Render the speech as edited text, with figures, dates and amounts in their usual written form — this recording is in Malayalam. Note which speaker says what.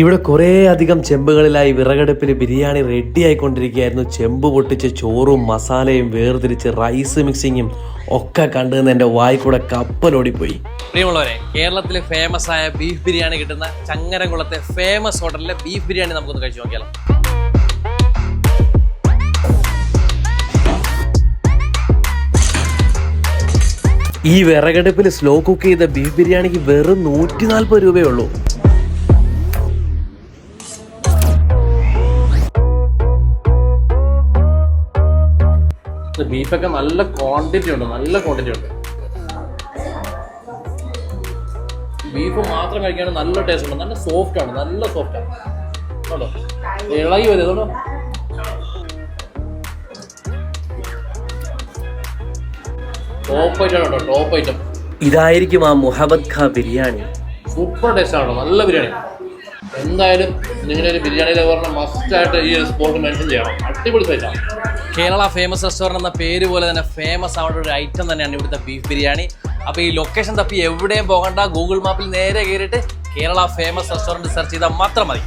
Speaker 1: ഇവിടെ കുറേ അധികം ചെമ്പുകളിലായി വിറകടുപ്പിൽ ബിരിയാണി റെഡി ആയിക്കൊണ്ടിരിക്കുകയായിരുന്നു. ചെമ്പ് പൊട്ടിച്ച് ചോറും മസാലയും വേർതിരിച്ച് റൈസ് മിക്സിങ്ങും ഒക്കെ കണ്ടുനിന്ന് എൻ്റെ വായിക്കൂടെ കപ്പലോടിപ്പോയി.
Speaker 2: പ്രിയമുള്ളവരെ, കേരളത്തിലെ ഫേമസ് ആയ ബീഫ് ബിരിയാണി കിട്ടുന്ന ചങ്ങരംകുളത്തെ ഫേമസ് ഹോട്ടലിലെ ബീഫ് ബിരിയാണി നമുക്കൊന്ന് കഴിച്ചു നോക്കിയാലോ.
Speaker 1: ഈ വിറകടുപ്പിൽ സ്ലോ കുക്ക് ചെയ്ത ബീഫ് ബിരിയാണിക്ക് വെറും 140 രൂപയേ ഉള്ളൂ.
Speaker 2: ബീഫൊക്കെ നല്ല ക്വാണ്ടിറ്റി ഉണ്ട്. ബീഫ് മാത്രം കഴിക്കാൻ നല്ല ടേസ്റ്റ് ഉണ്ട്. നല്ല സോഫ്റ്റ് ആണ് കേട്ടോ. ഇളകി വരുന്നുണ്ടോ? ടോപ്പ് ഐറ്റം
Speaker 1: ഇതായിരിക്കും ആ മുഹബത് ഖാ ബിരിയാണി.
Speaker 2: സൂപ്പർ ടേസ്റ്റ് ആണോ, നല്ല ബിരിയാണി. എന്തായാലും നിങ്ങളുടെ ഒരു ബിരിയാണി ലവറിനെ മസ്റ്റായിട്ട് ഈ ഒരു സ്പോട്ട് മെൻഷൻ ചെയ്യണം. അടിപൊളി സൈറ്റാണ്. കേരള ഫേമസ് റെസ്റ്റോറൻറ്റ് എന്ന പേര് പോലെ തന്നെ ഫേമസ് ആവുന്ന ഒരു ഐറ്റം തന്നെയാണ് ഇവിടുത്തെ ബീഫ് ബിരിയാണി. അപ്പോൾ ഈ ലൊക്കേഷൻ തപ്പി എവിടെയും പോകണ്ട, ഗൂഗിൾ മാപ്പിൽ നേരെ കയറിയിട്ട് കേരള ഫേമസ് റെസ്റ്റോറൻറ്റ് സെർച്ച് ചെയ്താൽ മാത്രം മതി.